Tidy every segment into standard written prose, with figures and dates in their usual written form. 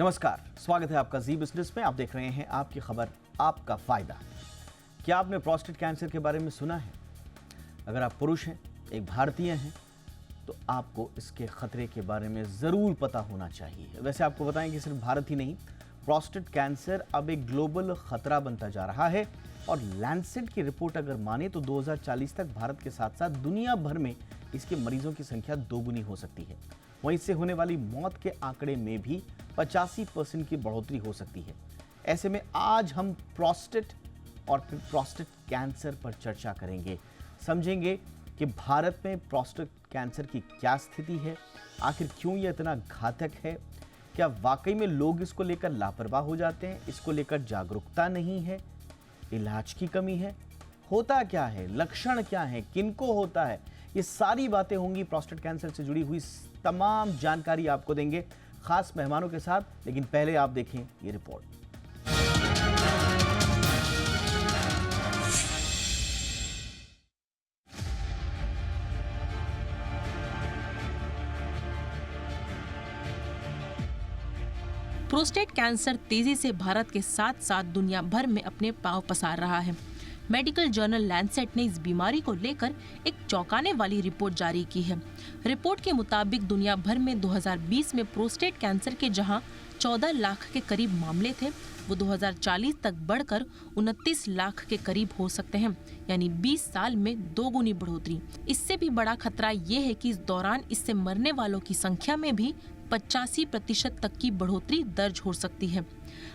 नमस्कार, स्वागत है आपका जी बिजनेस में। आप देख रहे हैं आपकी खबर आपका फायदा। क्या आपने प्रोस्टेट कैंसर के बारे में सुना है? अगर आप पुरुष हैं, एक भारतीय हैं, तो आपको इसके खतरे के बारे में ज़रूर पता होना चाहिए। वैसे आपको बताएं कि सिर्फ भारत ही नहीं, प्रोस्टेट कैंसर अब एक ग्लोबल खतरा बनता जा रहा है और लैंसेट की रिपोर्ट अगर माने तो 2040 तक भारत के साथ साथ दुनिया भर में इसके मरीजों की संख्या दोगुनी हो सकती है। वहीं इससे होने वाली मौत के आंकड़े में भी 85% की बढ़ोतरी हो सकती है। ऐसे में आज हम प्रोस्टेट और फिर प्रोस्टेट कैंसर पर चर्चा करेंगे, समझेंगे कि भारत में प्रोस्टेट कैंसर की क्या स्थिति है, आखिर क्यों यह इतना घातक है, क्या वाकई में लोग इसको लेकर लापरवाह हो जाते हैं, इसको लेकर जागरूकता नहीं है, इलाज की कमी है, होता क्या है, लक्षण क्या है, किनको होता है, ये सारी बातें होंगी। प्रोस्टेट कैंसर से जुड़ी हुई तमाम जानकारी आपको देंगे खास मेहमानों के साथ, लेकिन पहले आप देखें ये रिपोर्ट। प्रोस्टेट कैंसर तेजी से भारत के साथ साथ दुनिया भर में अपने पांव पसार रहा है। मेडिकल जर्नल लैंसेट ने इस बीमारी को लेकर एक चौंकाने वाली रिपोर्ट जारी की है। रिपोर्ट के मुताबिक दुनिया भर में 2020 में प्रोस्टेट कैंसर के जहां 14 लाख के करीब मामले थे, वो 2040 तक बढ़कर 29 लाख के करीब हो सकते हैं, यानी 20 साल में दोगुनी बढ़ोतरी। इससे भी बड़ा खतरा ये है कि इस दौरान इससे मरने वालों की संख्या में भी 85% तक की बढ़ोतरी दर्ज हो सकती है।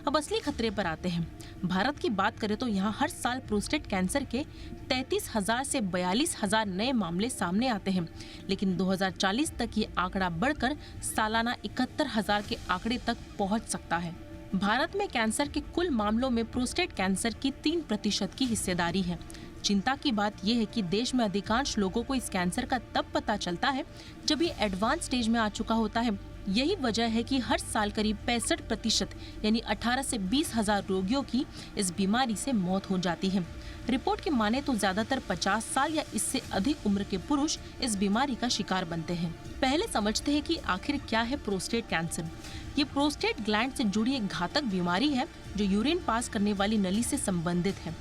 अब असली खतरे पर आते हैं। भारत की बात करें तो यहाँ हर साल प्रोस्टेट कैंसर के 33,000 से 42,000 नए मामले सामने आते हैं, लेकिन 2040 तक ये आंकड़ा बढ़कर सालाना 71,000 के आंकड़े तक पहुँच सकता है। भारत में कैंसर के कुल मामलों में प्रोस्टेट कैंसर की 3% की हिस्सेदारी है। चिंता की बात यह है कि देश में अधिकांश लोगों को इस कैंसर का तब पता चलता है जब ये एडवांस स्टेज में आ चुका होता है। यही वजह है कि हर साल करीब 65% यानी 18 से 20 हजार रोगियों की इस बीमारी से मौत हो जाती है। रिपोर्ट के माने तो ज्यादातर 50 साल या इससे अधिक उम्र के पुरुष इस बीमारी का शिकार बनते हैं। पहले समझते हैं कि आखिर क्या है प्रोस्टेट कैंसर। ये प्रोस्टेट ग्लैंड से जुड़ी एक घातक बीमारी है जो यूरिन पास करने वाली नली से संबंधित है।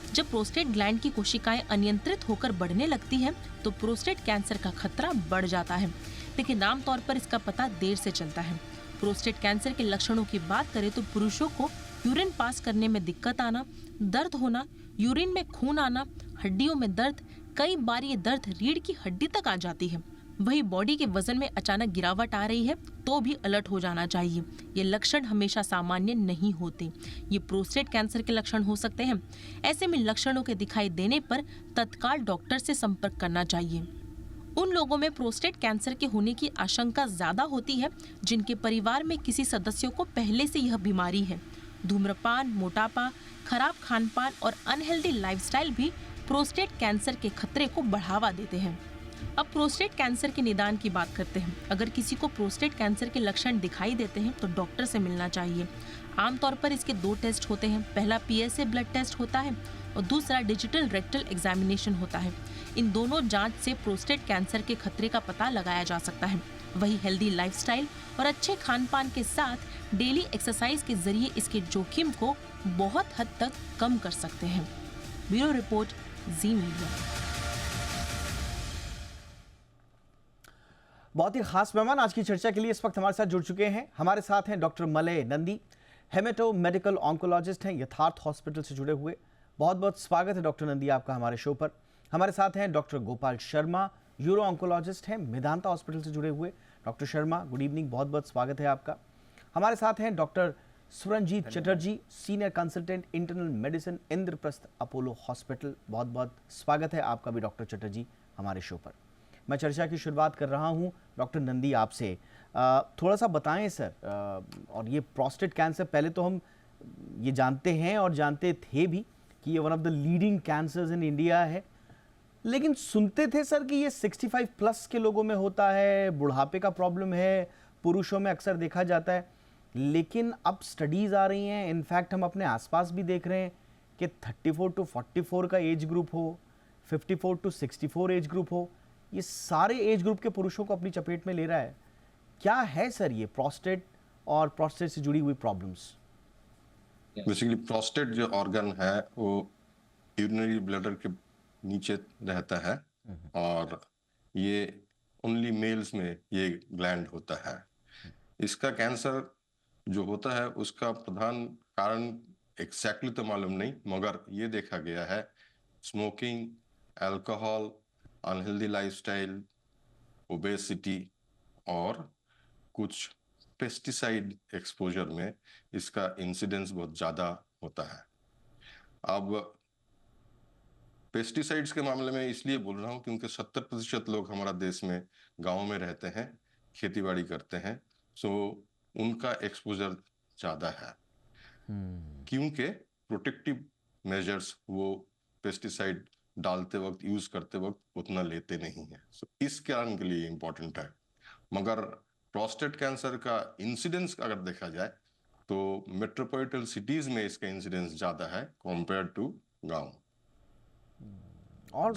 जब प्रोस्टेट ग्लैंड की कोशिकाएं अनियंत्रित होकर बढ़ने लगती हैं, तो प्रोस्टेट कैंसर का खतरा बढ़ जाता है, लेकिन आमतौर पर इसका पता देर से चलता है। प्रोस्टेट कैंसर के लक्षणों की बात करें तो पुरुषों को यूरिन पास करने में दिक्कत आना, दर्द होना, यूरिन में खून आना, हड्डियों में दर्द, कई बार ये दर्द रीढ़ की हड्डी तक आ जाती है। वही बॉडी के वजन में अचानक गिरावट आ रही है तो भी अलर्ट हो जाना चाहिए। ये लक्षण हमेशा सामान्य नहीं होते, ये प्रोस्टेट कैंसर के लक्षण हो सकते हैं। ऐसे में लक्षणों के दिखाई देने पर तत्काल डॉक्टर से संपर्क करना चाहिए। उन लोगों में प्रोस्टेट कैंसर के होने की आशंका ज्यादा होती है जिनके परिवार में किसी सदस्यों को पहले से यह बीमारी है। धूम्रपान, मोटापा, खराब खानपान और अनहेल्दी लाइफस्टाइल भी प्रोस्टेट कैंसर के खतरे को बढ़ावा देते हैं। अब प्रोस्टेट कैंसर के निदान की बात करते हैं। अगर किसी को प्रोस्टेट कैंसर के लक्षण दिखाई देते हैं तो डॉक्टर से मिलना चाहिए। आमतौर पर इसके 2 टेस्ट होते हैं। पहला PSA ब्लड टेस्ट होता है और दूसरा डिजिटल रेक्टल एग्जामिनेशन होता है। इन दोनों जांच से प्रोस्टेट कैंसर के खतरे का पता लगाया जा सकता है। वही हेल्दी लाइफस्टाइल और अच्छे खानपान के साथ डेली एक्सरसाइज के जरिए इसके जोखिम को बहुत हद तक कम कर सकते हैं। ब्यूरो रिपोर्ट, जी मीडिया। बहुत ही खास मेहमान आज की चर्चा के लिए इस वक्त हमारे साथ जुड़ चुके हैं। हमारे साथ हैं doctor Malay Nandi, haemato medical oncologist हैं, यथार्थ हॉस्पिटल से जुड़े हुए। बहुत बहुत स्वागत है डॉक्टर नंदी आपका हमारे शो पर। हमारे साथ हैं doctor Gopal Sharma, euro oncologist हैं, मेदांता हॉस्पिटल से जुड़े हुए। डॉक्टर शर्मा, गुड इवनिंग, बहुत बहुत स्वागत है आपका। हमारे साथ हैं doctor Suranjit Chatterjee, senior consultant internal medicine, Indraprastha Apollo hospital. बहुत बहुत स्वागत है आपका भी डॉक्टर चटर्जी हमारे शो पर। मैं चर्चा की शुरुआत कर रहा हूं डॉक्टर नंदी आपसे। थोड़ा सा बताएं सर, और ये प्रोस्टेट कैंसर पहले तो हम ये जानते हैं और जानते थे भी कि ये one of the leading cancers in India है, लेकिन सुनते थे सर कि ये 65 प्लस के लोगों में होता है, बुढ़ापे का प्रॉब्लम है, पुरुषों में अक्सर देखा जाता है। लेकिन अब स्टडीज़ आ रही हैं, इनफैक्ट हम अपने आसपास भी देख रहे हैं कि 34 to 44 का एज ग्रुप हो, 54 to 64 एज ग्रुप हो, ये सारे एज ग्रुप के पुरुषों को अपनी चपेट में ले रहा है। क्या है सर ये प्रोस्टेट और प्रोस्टेट से जुड़ी हुई प्रॉब्लम्स? बेसिकली प्रोस्टेट जो ऑर्गन है वो यूरिनरी ब्लैडर के नीचे रहता है और ये ओनली मेल्स में ये ग्लैंड होता है। इसका कैंसर जो होता है उसका प्रधान कारण एग्जैक्टली तो मालूम नहीं, मगर ये देखा गया है smoking, alcohol, unhealthy lifestyle, obesity और कुछ पेस्टिसाइड एक्सपोजर में इसका इंसिडेंस बहुत ज़्यादा होता है। अब पेस्टिसाइड्स के मामले में इसलिए बोल रहा हूँ क्योंकि 70% लोग हमारा देश में गांव में रहते हैं, खेतीबाड़ी करते हैं, सो उनका एक्सपोजर ज़्यादा है क्योंकि प्रोटेक्टिव मेजर्स वो पेस्टिसाइड डालते वक्त, यूज करते वक्त उतना लेते नहीं है। सो इस कारण के लिए इम्पोर्टेंट है। मगर प्रोस्टेट कैंसर का इंसिडेंस अगर देखा जाए तो मेट्रोपॉलिटन सिटीज में इसका इंसिडेंस ज़्यादा है कंपेयर टू गांव। और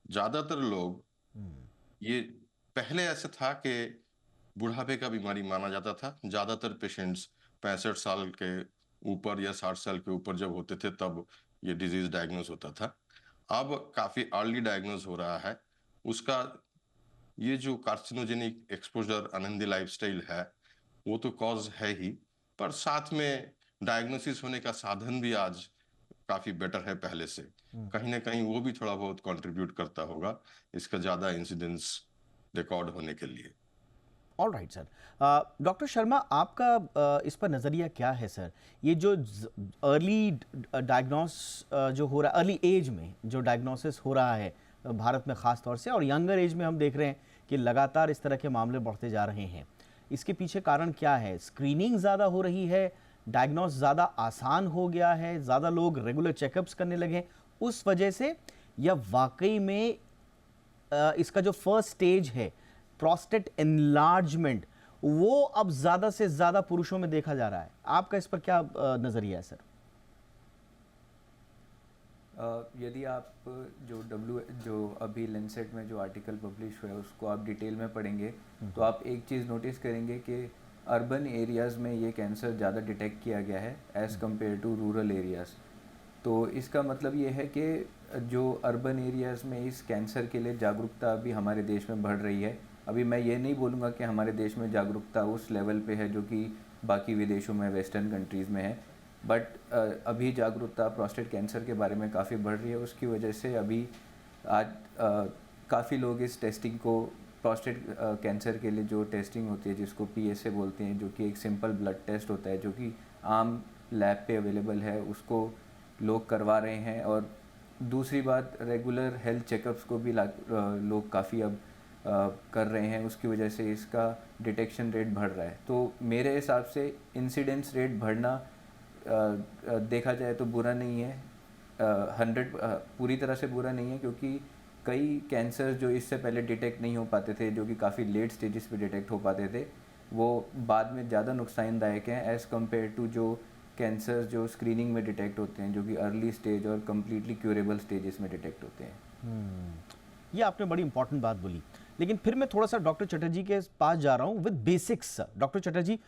ज्यादातर लोग ये पहले ऐसे था कि बुढ़ापे का बीमारी माना जाता था। ज्यादातर पेशेंट्स 65 साल के ऊपर या 60 साल के ऊपर जब होते थे तब ये डिजीज डायग्नोस होता था। अब काफी अर्ली डायग्नोस हो रहा है। उसका ये जो कार्सिनोजेनिक एक्सपोजर, अनहेल्दी लाइफस्टाइल है, वो तो कॉज है ही, पर साथ में डायग्नोसिस होने का साधन भी आज काफी बेटर है पहले से। कहीं ना कहीं वो भी थोड़ा बहुत कंट्रीब्यूट करता होगा इसका ज्यादा इंसिडेंस रिकॉर्ड होने के लिए। All right sir. Doctor Sharma, आपका इस पर नज़रिया क्या है सर? ये जो अर्ली डायग्नोस जो हो रहा है, अर्ली एज में जो डायग्नोसिस हो रहा है भारत में ख़ास तौर से, और यंगर एज में हम देख रहे हैं कि लगातार इस तरह के मामले बढ़ते जा रहे हैं, इसके पीछे कारण क्या है? स्क्रीनिंग ज़्यादा हो रही है, डायग्नोस ज़्यादा आसान हो गया है, ज़्यादा लोग रेगुलर चेकअप्स करने लगे उस वजह से, या वाकई में इसका जो फर्स्ट स्टेज है प्रोस्टेट एनलार्जमेंट वो अब ज़्यादा से ज़्यादा पुरुषों में देखा जा रहा है? आपका इस पर क्या नज़रिया है सर? यदि आप जो अभी लेंसेट में जो आर्टिकल पब्लिश हुआ है उसको आप डिटेल में पढ़ेंगे तो आप एक चीज़ नोटिस करेंगे कि अर्बन एरियाज़ में ये कैंसर ज़्यादा डिटेक्ट किया गया है as compare to rural areas. तो इसका मतलब ये है कि जो अर्बन एरियाज़ में इस कैंसर के लिए जागरूकता अभी हमारे देश में बढ़ रही है। अभी मैं ये नहीं बोलूँगा कि हमारे देश में जागरूकता उस लेवल पे है जो कि बाकी विदेशों में, वेस्टर्न कंट्रीज़ में है, बट अभी जागरूकता प्रोस्टेट कैंसर के बारे में काफ़ी बढ़ रही है। उसकी वजह से अभी आज काफ़ी लोग इस टेस्टिंग को, प्रोस्टेट कैंसर के लिए जो टेस्टिंग होती है जिसको PSA बोलते हैं, जो कि एक सिंपल ब्लड टेस्ट होता है जो कि आम लैब पे अवेलेबल है, उसको लोग करवा रहे हैं। और दूसरी बात, रेगुलर हेल्थ चेकअप्स को भी लोग काफ़ी अब कर रहे हैं। उसकी वजह से इसका डिटेक्शन रेट बढ़ रहा है। तो मेरे हिसाब से इंसिडेंस रेट बढ़ना देखा जाए तो बुरा नहीं है, 100 पूरी तरह से बुरा नहीं है, क्योंकि कई कैंसर जो इससे पहले डिटेक्ट नहीं हो पाते थे, जो कि काफ़ी लेट स्टेजेस पे डिटेक्ट हो पाते थे, वो बाद में ज़्यादा नुकसानदायक हैं एज़ कम्पेयर टू जो कैंसर जो स्क्रीनिंग में डिटेक्ट होते हैं, जो कि अर्ली स्टेज और कम्प्लीटली क्यूरेबल स्टेजेस में डिटेक्ट होते हैं। ये आपने बड़ी इंपॉर्टेंट बात बोली, लेकिन फिर मैं थोड़ा सा डॉक्टर चटर्जी के पास जा रहा हूँ with basics. Doctor Chatterjee,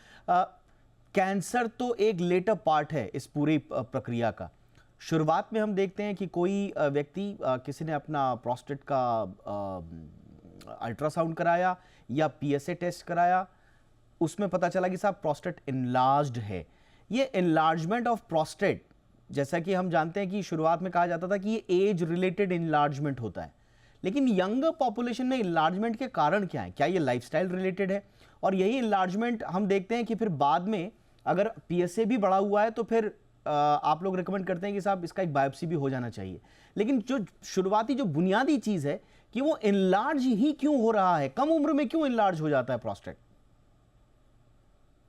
cancer तो एक लेटर पार्ट है इस पूरी प्रक्रिया का। शुरुआत में हम देखते हैं कि कोई व्यक्ति, किसी ने अपना प्रोस्टेट का अल्ट्रासाउंड कराया या PSA टेस्ट कराया, उसमें पता चला कि साहब प्रोस्टेट इनलार्ज्ड है। ये इनलार्जमेंट ऑफ प्रोस्टेट, जैसा कि हम जानते हैं कि शुरुआत में कहा जाता था कि ये एज रिलेटेड इनलार्जमेंट होता है, लेकिन यंगर पॉपुलेशन में इनलार्जमेंट के कारण क्या है? क्या ये लाइफस्टाइल रिलेटेड है? और यही इनलार्जमेंट हम देखते हैं कि फिर बाद में अगर PSA भी बढ़ा हुआ है तो फिर आप लोग रिकमेंड करते हैं कि साहब इसका एक बायोप्सी भी हो जाना चाहिए। लेकिन जो शुरुआती जो बुनियादी चीज़ है कि वो इनलार्ज ही क्यों हो रहा है, कम उम्र में क्यों इनलार्ज हो जाता है प्रोस्टेट?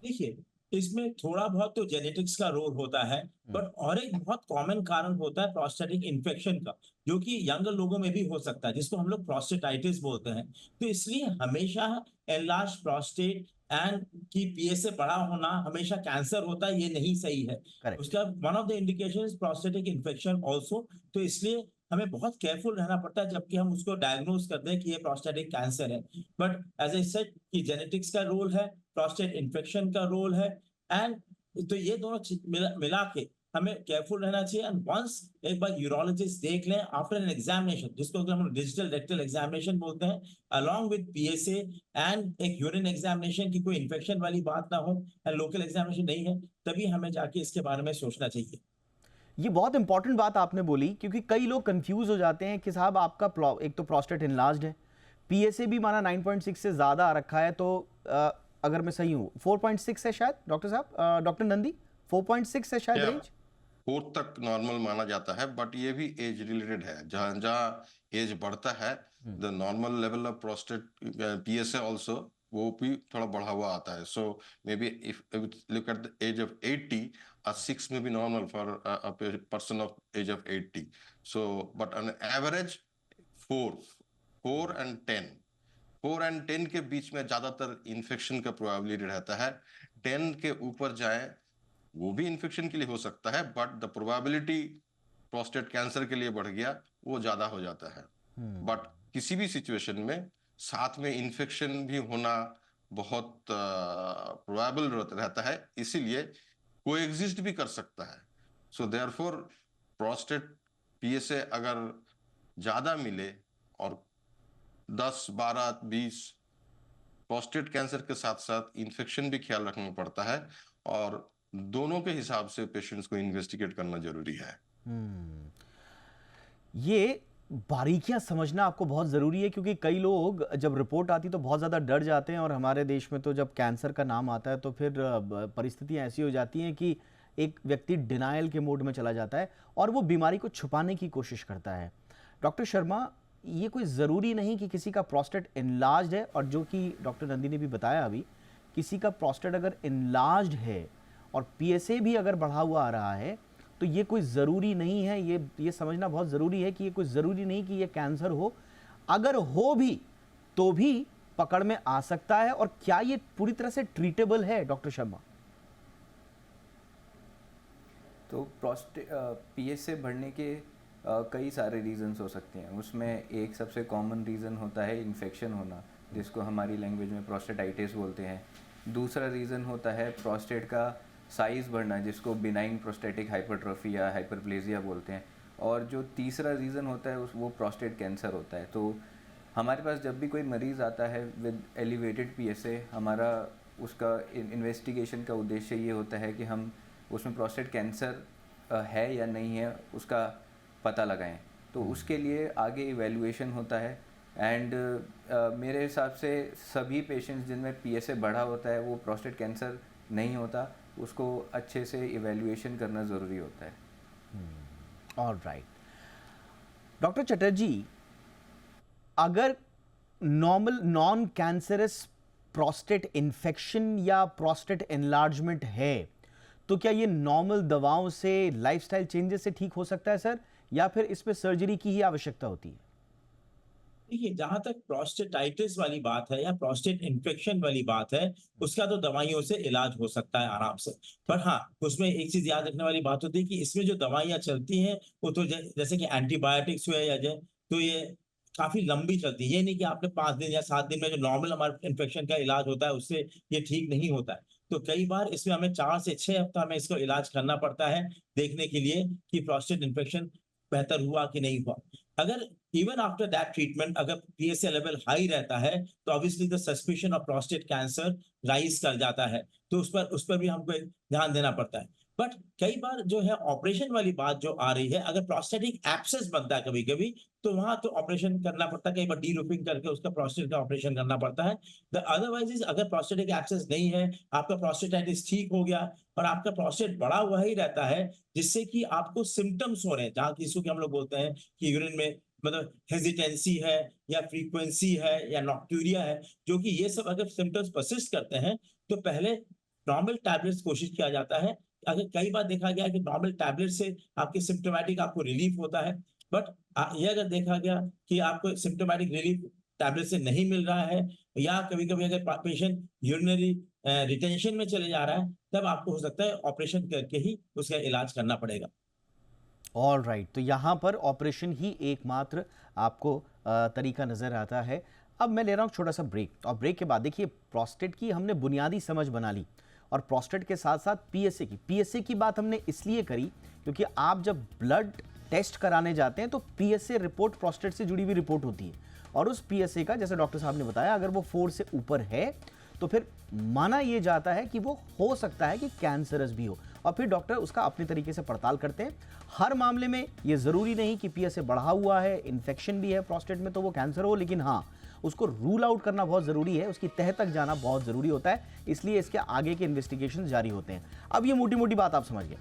देखिए, इसमें थोड़ा बहुत तो जेनेटिक्स का रोल होता है, बट और एक बहुत कॉमन कारण होता है प्रोस्टेटिक इन्फेक्शन का, जो कि यंगर लोगों में भी हो सकता है, जिसको हम लोग प्रोस्टेटाइटिस बोलते हैं। तो इसलिए हमेशा एनलार्ज प्रोस्टेट एंड की PSA बड़ा होना हमेशा कैंसर होता है, ये नहीं सही है। Correct. उसका one of the indication is prostatic infection also. तो इसलिए हमें बहुत केयरफुल रहना पड़ता है जबकि हम उसको डायग्नोज करते हैं कि ये प्रोस्टेटिक कैंसर है। बट एज ए सेड कि जेनेटिक्स का रोल है, प्रोस्टेट इन्फेक्शन का रोल है। एंड तो ये दोनों मिला के हमें केयरफुल रहना चाहिए। एंड वंस एक बार यूरोलॉजिस्ट देख लें आफ्टर एन एग्जामिनेशन, जिसको हम डिजिटल रेक्टल एग्जामिनेशन बोलते हैं, अलोंग विद पीएसए एंड एक यूरिन एग्जामिनेशन की कोई इन्फेक्शन वाली बात ना हो एंड लोकल एग्जामिनेशन नहीं है, तभी हमें जाके इसके बारे में सोचना चाहिए। ये बहुत इंपॉर्टेंट बात आपने बोली, क्योंकि कई लोग कंफ्यूज हो जाते हैं कि साहब आपका एक तो प्रोस्टेट इनलार्ज्ड है, पीएसए भी माना 9.6 से ज्यादा आ रखा है, तो अगर मैं सही हूं 4.6 है शायद डॉक्टर साहब, डॉक्टर नंदी 4.6 है शायद रेंज। 4 तक नॉर्मल माना जाता है, बट ये भी एज रिलेटेड है। जहां जहां एज बढ़ता है, the normal level of prostate PSA also वो भी थोड़ा बढ़ा हुआ आता है। So maybe if look at the age of 80, a 6 may be normal for a person of age of 80. So but on average 4 and 10 के बीच में ज्यादातर इन्फेक्शन का प्रोबेबिलिटी रहता है। 10 के ऊपर जाए वो भी इन्फेक्शन के लिए हो सकता है, but the probability prostate cancer के लिए बढ़ गया वो ज्यादा हो जाता है। बट किसी भी सिचुएशन में साथ में इन्फेक्शन भी होना बहुत प्रोबेबल रहता है, इसीलिए कोएग्जिस्ट भी कर सकता है। सो देयरफॉर प्रोस्टेट पीएसए अगर ज्यादा मिले और 10, 12, 20 प्रोस्टेट कैंसर के साथ साथ इन्फेक्शन भी ख्याल रखना पड़ता है, और दोनों के हिसाब से पेशेंट्स को इन्वेस्टिगेट करना जरूरी है। ये बारीकियां समझना आपको बहुत ज़रूरी है, क्योंकि कई लोग जब रिपोर्ट आती तो बहुत ज़्यादा डर जाते हैं, और हमारे देश में तो जब कैंसर का नाम आता है तो फिर परिस्थितियां ऐसी हो जाती हैं कि एक व्यक्ति डिनायल के मोड में चला जाता है और वो बीमारी को छुपाने की कोशिश करता है। डॉक्टर शर्मा, ये कोई ज़रूरी नहीं कि किसी का प्रोस्टेट इनलार्ज्ड है, और जो कि डॉक्टर नंदी ने भी बताया अभी, किसी का प्रोस्टेट अगर इनलार्ज्ड है और पीएसए भी अगर बढ़ा हुआ आ रहा है, तो ये कोई ज़रूरी नहीं है, ये समझना बहुत ज़रूरी है कि ये कोई ज़रूरी नहीं कि ये कैंसर हो, अगर हो भी तो भी पकड़ में आ सकता है। और क्या ये पूरी तरह से ट्रीटेबल है डॉक्टर शर्मा? तो पीएसए बढ़ने के कई सारे रीजंस हो सकते हैं। उसमें एक सबसे कॉमन रीज़न होता है इन्फेक्शन होना, जिसको हमारी लैंग्वेज में प्रोस्टेटाइटिस बोलते हैं। दूसरा रीज़न होता है प्रोस्टेट का साइज़ बढ़ना, जिसको बिनाइन प्रोस्टेटिक हाइपरट्रोफी या हाइपरप्लेजिया बोलते हैं। और जो तीसरा रीज़न होता है वो प्रोस्टेट कैंसर होता है। तो हमारे पास जब भी कोई मरीज़ आता है विद एलिवेटेड पीएसए, हमारा उसका इन्वेस्टिगेशन का उद्देश्य ये होता है कि हम उसमें प्रोस्टेट कैंसर है या नहीं है उसका पता लगाएं। तो उसके लिए आगे इवैल्यूएशन होता है। एंड मेरे हिसाब से सभी पेशेंट्स जिनमें पीएसए बढ़ा होता है वो प्रोस्टेट कैंसर नहीं होता, उसको अच्छे से इवैल्यूएशन करना ज़रूरी होता है। ऑलराइट डॉक्टर चटर्जी, अगर normal non cancerous prostate infection या प्रोस्टेट एनलार्जमेंट है, तो क्या ये नॉर्मल दवाओं से, लाइफस्टाइल चेंजेस से ठीक हो सकता है सर, या फिर इसमें सर्जरी की ही आवश्यकता होती है? देखिए, जहां तक प्रोस्टेटाइटिस वाली बात है या प्रोस्टेट इन्फेक्शन वाली बात है, उसका तो दवाइयों से इलाज हो सकता है आराम से। पर हाँ, उसमें एक चीज याद रखने वाली बात होती है कि इसमें जो दवाइयां चलती हैं वो तो जैसे कि एंटीबायोटिक्स हुए या तो ये काफी लंबी चलती है। ये नहीं कि आपने 5 दिन या 7 दिन में जो नॉर्मल हमारे इन्फेक्शन का इलाज होता है उससे ये ठीक नहीं होता है। तो कई बार इसमें हमें 4 से 6 हफ्ता में इसको इलाज करना पड़ता है, देखने के लिए कि प्रोस्टेट इन्फेक्शन बेहतर हुआ कि नहीं हुआ। अगर इवन आफ्टर दैट ट्रीटमेंट अगर पीएसए लेवल हाई रहता है, तो obviously the suspicion of prostate cancer rise कर जाता है, तो उस पर भी हमको ध्यान देना पड़ता है। बट कई बार जो है ऑपरेशन वाली बात जो आ रही है, अगर प्रोस्टेटिक एब्सेस बनता है कभी कभी, तो वहां तो ऑपरेशन करना पड़ता है, कई बार डीलूपिंग करके उसका प्रोस्टेट का ऑपरेशन करना पड़ता है। द अदरवाइज अगर प्रोस्टेटिक एब्सेस नहीं है, आपका प्रोस्टेटाइटिस ठीक हो गया और आपका प्रोस्टेट बढ़ा हुआ ही रहता है, जिससे कि आपको सिम्टम्स हो रहे हैं, जहाँ किसी को हम लोग बोलते हैं कि यूरिन में मतलब हेजिटेंसी है या फ्रीक्वेंसी है या नॉक्टूरिया है, जो कि ये सब अगर सिम्टम्स पर्सिस्ट करते हैं, तो पहले नॉर्मल टैबलेट्स कोशिश किया जाता है। अगर कई बार देखा गया कि नॉर्मल टैबलेट से आपके सिम्टोमेटिक आपको रिलीफ होता है, बट ये अगर देखा गया कि आपको सिम्टोमेटिक रिलीफ टैबलेट से नहीं मिल रहा है, या कभी कभी अगर पेशेंट यूरिनरी रिटेंशन में चले जा रहा है, तब आपको हो सकता है ऑपरेशन करके ही उसका इलाज करना पड़ेगा। ऑलराइट, तो यहाँ पर ऑपरेशन ही एकमात्र आपको तरीका नज़र आता है। अब मैं ले रहा हूँ छोटा सा ब्रेक, और ब्रेक के बाद देखिए प्रोस्टेट की हमने बुनियादी समझ बना ली, और प्रोस्टेट के साथ साथ पीएसए की बात हमने इसलिए करी क्योंकि आप जब ब्लड टेस्ट कराने जाते हैं तो पीएसए रिपोर्ट प्रोस्टेट से जुड़ी हुई रिपोर्ट होती है, और उस पीएसए का, जैसे डॉक्टर साहब ने बताया, अगर वो 4 से ऊपर है तो फिर माना यह जाता है कि वो हो सकता है कि कैंसरस भी हो, और फिर डॉक्टर उसका अपने तरीके से पड़ताल करते हैं। हर मामले में ये जरूरी नहीं कि पीएसए बढ़ा हुआ है, इन्फेक्शन भी है प्रोस्टेट में तो वो कैंसर हो, लेकिन हाँ, उसको रूल आउट करना बहुत जरूरी है, उसकी तह तक जाना बहुत जरूरी होता है, इसलिए इसके आगे के इन्वेस्टिगेशन जारी होते हैं। अब ये मोटी मोटी बात आप समझ गए।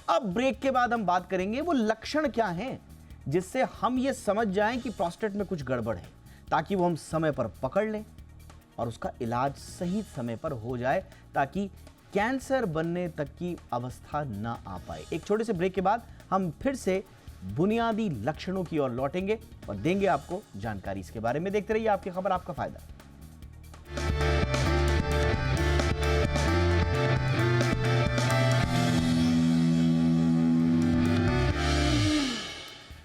अब ब्रेक के बाद हम बात करेंगे वो लक्षण क्या हैं जिससे हम ये समझ जाएं कि प्रोस्टेट में कुछ गड़बड़ है, ताकि वो हम समय पर पकड़ लें और उसका इलाज सही समय पर हो जाए, ताकि कैंसर बनने तक की अवस्था ना आ पाए। एक छोटे से ब्रेक के बाद हम फिर से बुनियादी लक्षणों की ओर लौटेंगे और देंगे आपको जानकारी इसके बारे में। देखते रहिए आपकी खबर, आपका फायदा।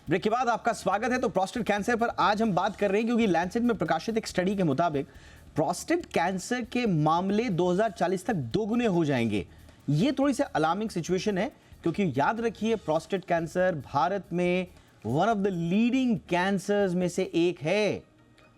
ब्रेक के बाद आपका स्वागत है। तो प्रोस्टेट कैंसर पर आज हम बात कर रहे हैं क्योंकि लैंसेट में प्रकाशित एक स्टडी के मुताबिक प्रोस्टेट कैंसर के मामले 2040 तक दोगुने हो जाएंगे। ये थोड़ी सी अलार्मिंग सिचुएशन है क्योंकि याद रखिए प्रोस्टेट कैंसर भारत में one of the leading cancers में से एक है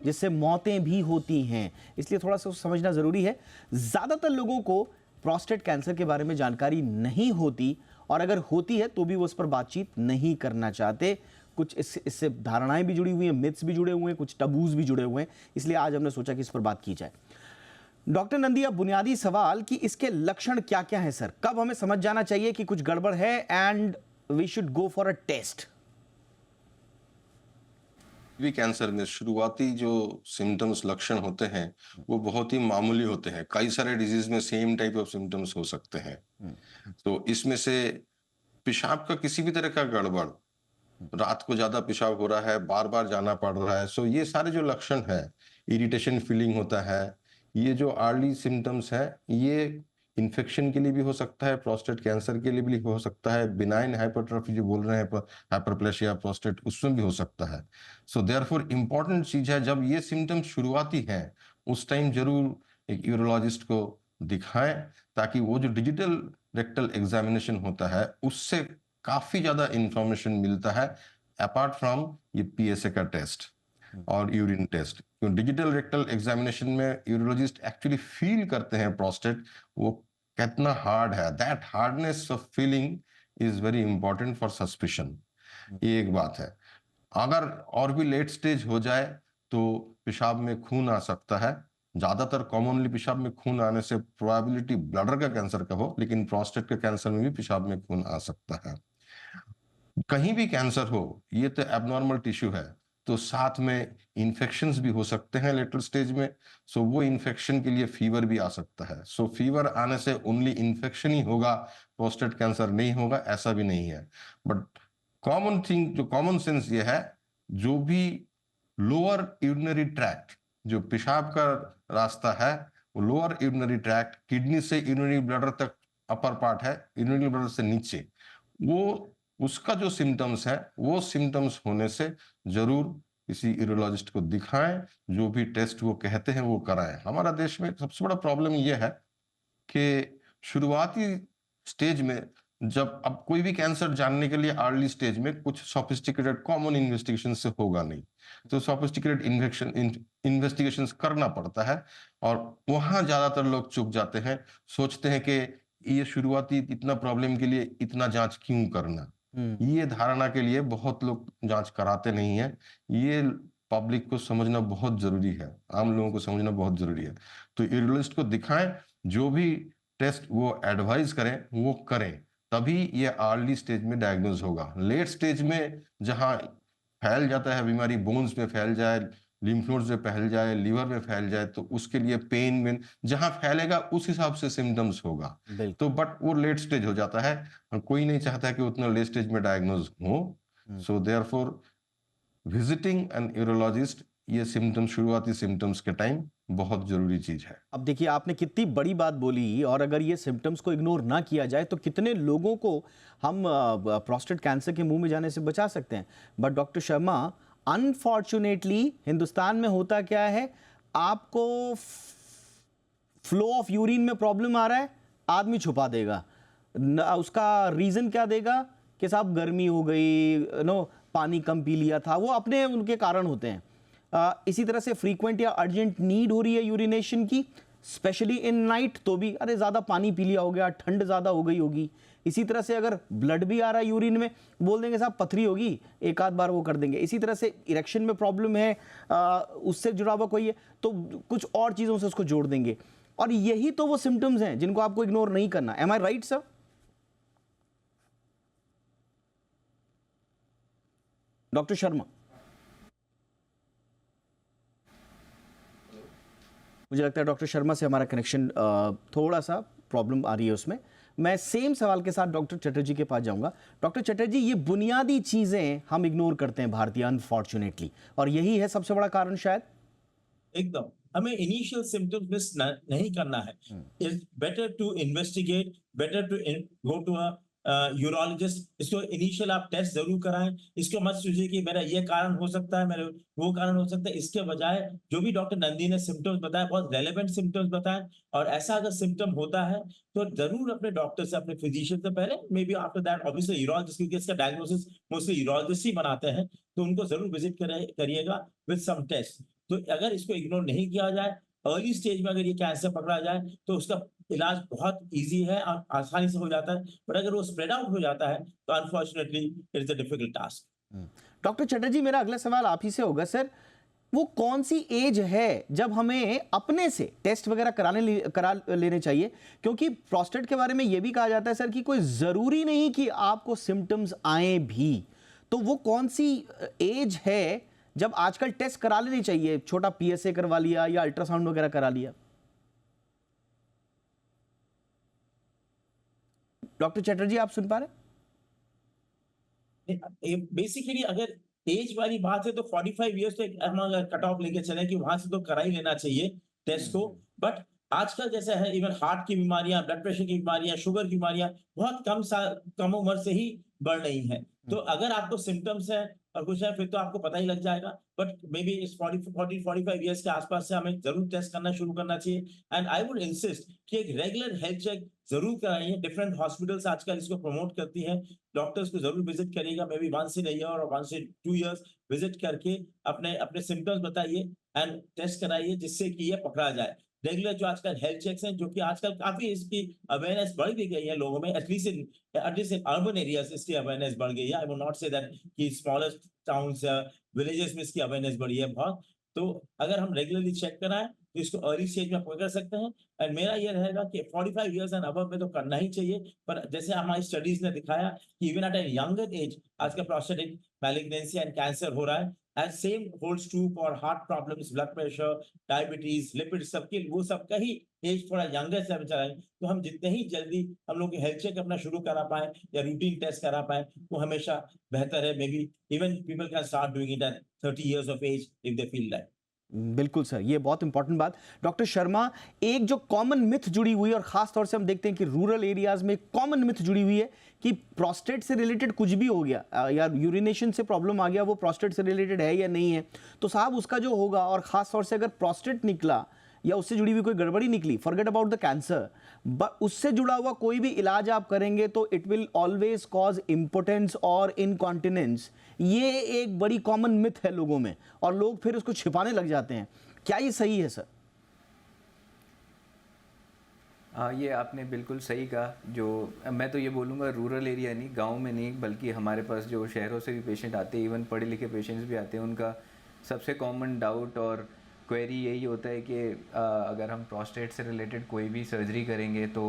जिससे मौतें भी होती हैं, इसलिए थोड़ा सा समझना जरूरी है। ज्यादातर लोगों को प्रोस्टेट कैंसर के बारे में जानकारी नहीं होती, और अगर होती है तो भी वो उस पर बातचीत नहीं करना चाहते। कुछ इससे धारणाएं भी जुड़ी हुई हैं, मिथ्स भी जुड़े हुए हैं, कुछ टबूज भी जुड़े हुए हैं, इसलिए आज हमने सोचा कि इस पर बात की जाए। डॉक्टर नंदिया, बुनियादी सवाल कि इसके लक्षण क्या क्या हैं सर, कब हमें समझ जाना चाहिए कि कुछ गड़बड़ है and we should go for a test? भी कैंसर में शुरुआती जो सिम्टम्स लक्षण होते हैं वो बहुत ही मामूली होते हैं। कई सारे डिजीज में सेम टाइप ऑफ सिम्टम्स हो सकते हैं। तो इसमें से पेशाब का किसी भी तरह का गड़बड़, रात को ज्यादा पेशाब हो रहा है, बार बार जाना पड़ रहा है, सो ये सारे जो लक्षण है, इरिटेशन फीलिंग होता है, ये जो अर्ली सिम्टम्स है, ये इन्फेक्शन के लिए भी हो सकता है, प्रोस्टेट कैंसर के लिए भी हो सकता है, बिनाइन हाइपरट्रॉफी जो बोल रहे हैं, हाइपरप्लेशिया प्रोस्टेट, उसमें भी हो सकता है। सो देयरफॉर इंपॉर्टेंट चीज है, जब ये सिम्टम्स शुरुआती हैं उस टाइम जरूर एक यूरोलॉजिस्ट को दिखाएं, ताकि वो जो डिजिटल रेक्टल एग्जामिनेशन होता है उससे काफी ज्यादा इंफॉर्मेशन मिलता है अपार्ट फ्रॉम ये पीएसए का टेस्ट और urine test. Digital rectal examination में यूरोलॉजिस्ट एक्चुअली फील करते हैं प्रोस्टेट वो कितना हार्ड है। That hardness of feeling is very important for suspicion. ये एक बात है। अगर और भी लेट स्टेज हो जाए तो पेशाब में खून आ सकता है। ज्यादातर कॉमनली पेशाब में खून आने से प्रोबेबिलिटी ब्लडर का कैंसर का हो, लेकिन प्रोस्टेट के कैंसर में भी पेशाब में खून आ सकता है। कहीं भी कैंसर हो, ये तो एबनॉर्मल टिश्यू है, तो साथ में इन्फेक्शंस भी हो सकते हैं लेटर स्टेज में। सो वो इन्फेक्शन के लिए फीवर भी आ सकता है। सो फीवर आने से ओनली इन्फेक्शन ही होगा, प्रोस्टेट कैंसर नहीं होगा, ऐसा भी नहीं है। बट कॉमन थिंग, जो कॉमन सेंस ये है, जो भी लोअर यूरिनरी ट्रैक्ट, जो पेशाब का रास्ता है, वो लोअर यूरिनरी ट्रैक्ट, किडनी से यूरिनरी ब्लडर तक अपर पार्ट है, यूरिनरी ब्लडर से नीचे, वो उसका जो सिम्टम्स है, वो सिम्टम्स होने से जरूर किसी यूरोलॉजिस्ट को दिखाएं, जो भी टेस्ट वो कहते हैं वो कराएं। हमारा देश में सबसे बड़ा प्रॉब्लम ये है कि शुरुआती स्टेज में, जब अब कोई भी कैंसर जानने के लिए अर्ली स्टेज में कुछ सोफिस्टिकेटेड कॉमन इन्वेस्टिगेशन से होगा नहीं, तो सोफिस्टिकेटेड इन्वेस्टिगेशन करना पड़ता है, और वहां ज्यादातर लोग चूक जाते हैं, सोचते हैं कि ये शुरुआती इतना प्रॉब्लम के लिए इतना जांच क्यों करना। ये धारणा के लिए बहुत लोग जांच कराते नहीं है। ये पब्लिक को समझना बहुत जरूरी है, आम लोगों को समझना बहुत जरूरी है। तो यूरोलॉजिस्ट को दिखाएं, जो भी टेस्ट वो एडवाइज करें वो करें, तभी ये अर्ली स्टेज में डायग्नोज होगा। लेट स्टेज में जहां फैल जाता है बीमारी, बोन्स में फैल जाए, लिम्फ नोड्स में फैल जाए, लिवर में फैल जाए, तो उसके लिए पेन में जहां फैलेगा उस हिसाब से सिम्टम्स होगा। तो बट वो लेट स्टेज हो जाता है, कोई नहीं चाहता है कि उतना लेट स्टेज में डायग्नोज हो। So therefore visiting an urologist, ये सिम्टम्स, शुरुआती सिम्टम्स के टाइम बहुत जरूरी चीज है। अब देखिए आपने कितनी बड़ी बात बोली, और अगर ये सिम्टम्स को इग्नोर ना किया जाए तो कितने लोगों को हम प्रोस्टेट कैंसर के मुंह में जाने से बचा सकते हैं। But doctor Sharma, unfortunately Hindustan में होता क्या है, आपको फ्लो ऑफ यूरिन में प्रॉब्लम आ रहा है, आदमी छुपा देगा। उसका रीजन क्या देगा कि साहब गर्मी हो गई, पानी कम पी लिया था, वो अपने उनके कारण होते हैं। इसी तरह से फ्रीक्वेंट या अर्जेंट नीड हो रही है यूरिनेशन की, स्पेशली इन नाइट, तो भी अरे ज़्यादा पानी पी लिया हो गया, ठंड ज़्यादा हो गई होगी। इसी तरह से अगर ब्लड भी आ रहा है यूरिन में, बोल देंगे साहब पथरी होगी, एक आध बार वो कर देंगे। इसी तरह से इरेक्शन में प्रॉब्लम है, उससे जुड़ा हुआ कोई है, तो कुछ और चीज़ों से उसको जोड़ देंगे। और यही तो वो सिम्टम्स हैं जिनको आपको इग्नोर नहीं करना। एम आई राइट सर? डॉक्टर शर्मा, मुझे लगता है डॉक्टर शर्मा से हमारा कनेक्शन थोड़ा सा प्रॉब्लम आ रही है उसमें। मैं सेम सवाल के साथ डॉक्टर चटर्जी के पास जाऊंगा। डॉक्टर चटर्जी, ये बुनियादी चीजें हम इग्नोर करते हैं भारतीय, अनफॉर्चुनेटली, और यही है सबसे बड़ा कारण शायद। एकदम, हमें इनिशियल सिम्टम्स मिस नहीं करना है। It's better to investigate, better to go to a urologist. इसको इनिशियल आप टेस्ट जरूर कराएं। इसको मत सोचिए कि मेरा ये कारण हो सकता है, मेरे वो कारण हो सकता है। इसके बजाय जो भी डॉक्टर नंदी ने सिम्टम्स बताया, बहुत रेलेवेंट सिम्टम्स बताएं। और ऐसा अगर सिम्टम होता है तो जरूर अपने डॉक्टर से, अपने फिजिशियन से पहले, may be after that obviously urologist, क्योंकि इसका डायग्नोसिस मोस्टली यूरोलॉजिस्ट ही बनाते हैं, तो उनको जरूर विजिट करिएगा विद सम टेस्ट। तो अगर इसको इग्नोर नहीं किया जाए, अर्ली स्टेज में अगर ये कैंसर पकड़ा जाए, तो उसका इलाज बहुत इजी है और आसानी से हो जाता है। पर अगर वो स्प्रेड आउट हो जाता है तो unfortunately it's a difficult task. Doctor Chatterjee, मेरा अगला सवाल आप ही से होगा सर। वो कौन सी एज है जब हमें अपने से टेस्ट वगैरह करा लेने चाहिए? क्योंकि प्रोस्टेट के बारे में यह भी कहा जाता है सर कि कोई जरूरी नहीं कि आपको सिम्टम्स आए भी। तो वो कौन सी एज है जब आजकल टेस्ट करा लेनी चाहिए? छोटा पीएसए करवा लिया या अल्ट्रासाउंड वगैरह करा लिया? डॉक्टर चटर्जी, आप सुन पा रहे? बेसिकली अगर एज वाली बात है तो 45 इयर्स तो हम अगर कट ऑफ लेके चले कि वहां से तो करा ही लेना चाहिए टेस्ट को। बट आजकल जैसा है, इवन हार्ट की बीमारियां, ब्लड प्रेशर की बीमारियां, शुगर की बीमारियां बहुत कम उम्र से ही बढ़ रही हैं। तो अगर आपको सिम्टम्स है और कुछ है, फिर तो आपको पता ही लग जाएगा। बट मे बी इस 45 इयर्स के आसपास से हमें जरूर टेस्ट करना शुरू करना चाहिए। एंड आई वुड इंसिस्ट कि एक रेगुलर हेल्थ चेक जरूर कराइए। डिफरेंट हॉस्पिटल्स आजकल इसको प्रमोट करती हैं। डॉक्टर्स को जरूर विजिट करिएगा, maybe once in a year और वंस इन 2 इयर्स विजिट करके अपने अपने सिम्टम्स बताइए एंड टेस्ट कराइए, जिससे कि ये पकड़ा जाए। रेगुलर जो आजकल हेल्थ चेक्स हैं, जो कि आजकल काफी इसकी अवेयरनेस बढ़ भी गई है लोगों में, एटलीस्ट इन अर्बन एरियाज इसकी अवेयरनेस बढ़ गई है। I will not say that कि स्मॉलेस्ट टाउन्स या विलेजेस में इसकी अवेयरनेस बढ़ी है बहुत। तो अगर हम रेगुलरली चेक कराएं तो इसको अर्ली स्टेज में पकड़ सकते हैं। एंड मेरा ये रहेगा कि 45 इयर्स एंड अबव में तो करना ही चाहिए। पर जैसे हमारी स्टडीज ने दिखाया कि even at A younger age आज का प्रोस्टेटिक मैलिग्नेंसी एंड कैंसर हो रहा है। And same holds true for heart problems, blood pressure, diabetes, lipid, सबके वो सबका ही एज थोड़ा यंगर से चलाएं। तो हम जितने ही जल्दी हम लोग हेल्थ चेक अपना शुरू करा पाए या रूटीन टेस्ट करा पाए, वो हमेशा बेहतर है। Maybe even people can start doing it at 30 years of age if they feel that. बिल्कुल सर, ये बहुत इंपॉर्टेंट बात। डॉक्टर शर्मा, एक जो कॉमन मिथ जुड़ी हुई है, और खास तौर से हम देखते हैं कि रूरल एरियाज में कॉमन मिथ जुड़ी हुई है कि प्रोस्टेट से रिलेटेड कुछ भी हो गया या यूरिनेशन से प्रॉब्लम आ गया, वो प्रोस्टेट से रिलेटेड है या नहीं है। तो साहब उसका जो होगा, और खास तौर से अगर प्रोस्टेट निकला या उससे जुड़ी हुई कोई गड़बड़ी निकली, फॉरगेट अबाउट द कैंसर, उससे जुड़ा हुआ कोई भी इलाज आप करेंगे तो it will always cause impotence और इनकॉन्टिनेंस। ये एक बड़ी कॉमन मिथ है लोगों में, और लोग फिर उसको छिपाने लग जाते हैं। क्या ये सही है सर? हाँ, ये आपने बिल्कुल सही कहा। जो मैं तो ये बोलूँगा, रूरल एरिया नहीं, गांव में नहीं, बल्कि हमारे पास जो शहरों से भी पेशेंट आते हैं, इवन पढ़े लिखे पेशेंट्स भी आते हैं, उनका सबसे कॉमन डाउट और क्वेरी यही होता है कि अगर हम प्रोस्टेट से रिलेटेड कोई भी सर्जरी करेंगे तो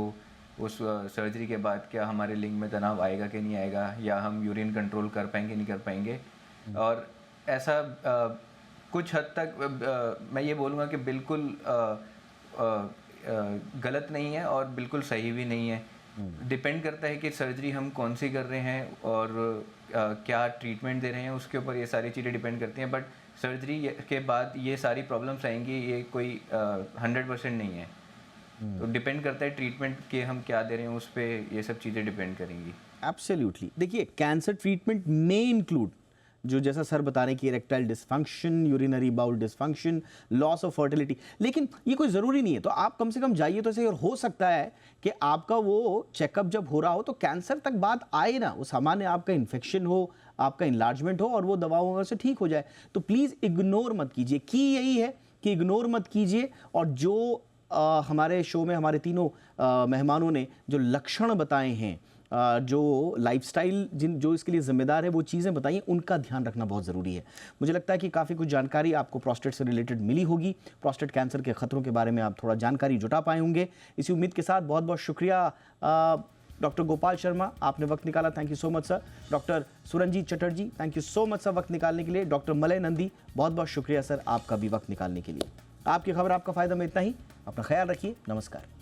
उस सर्जरी के बाद क्या हमारे लिंग में तनाव आएगा कि नहीं आएगा, या हम यूरिन कंट्रोल कर पाएंगे नहीं कर पाएंगे। और ऐसा कुछ हद तक मैं ये बोलूँगा कि बिल्कुल गलत नहीं है और बिल्कुल सही भी नहीं है। डिपेंड करता है कि सर्जरी हम कौन सी कर रहे हैं और क्या ट्रीटमेंट दे रहे हैं, उसके ऊपर ये सारी चीज़ें डिपेंड करती हैं। बट सर्जरी के बाद ये सारी प्रॉब्लम्स आएंगी, ये कोई 100% नहीं है। तो डिपेंड करता है ट्रीटमेंट के हम क्या दे रहे हैं, उस पर ये सब चीज़ें डिपेंड करेंगी। एब्सोल्युटली। देखिए, कैंसर ट्रीटमेंट में इंक्लूड जो जैसा सर बता रहे हैं कि erectile dysfunction, urinary bowel dysfunction, loss of fertility, लेकिन ये कोई ज़रूरी नहीं है। तो आप कम से कम जाइए तो ऐसे, और हो सकता है कि आपका वो चेकअप जब हो रहा हो तो कैंसर तक बात आए ना, वो सामान्य आपका इन्फेक्शन हो, आपका इनलार्जमेंट हो और वो दवाओं से ठीक हो जाए। तो प्लीज़ इग्नोर मत कीजिए, की यही है कि इग्नोर मत कीजिए। और जो हमारे शो में हमारे तीनों मेहमानों ने जो लक्षण बताए हैं, जो लाइफस्टाइल जो इसके लिए जिम्मेदार है, वो चीज़ें बताई हैं, उनका ध्यान रखना बहुत ज़रूरी है। मुझे लगता है कि काफ़ी कुछ जानकारी आपको प्रोस्टेट से रिलेटेड मिली होगी, प्रोस्टेट कैंसर के खतरों के बारे में आप थोड़ा जानकारी जुटा पाए होंगे। इसी उम्मीद के साथ बहुत बहुत शुक्रिया डॉक्टर गोपाल शर्मा, आपने वक्त निकाला, thank you so much sir. Doctor Suranjit Chatterjee, thank you so much sir वक्त निकालने के लिए। डॉक्टर मलय नंदी, बहुत बहुत शुक्रिया सर आपका भी वक्त निकालने के लिए। आपकी खबर आपका फ़ायदा में इतना ही, अपना ख्याल रखिए, नमस्कार।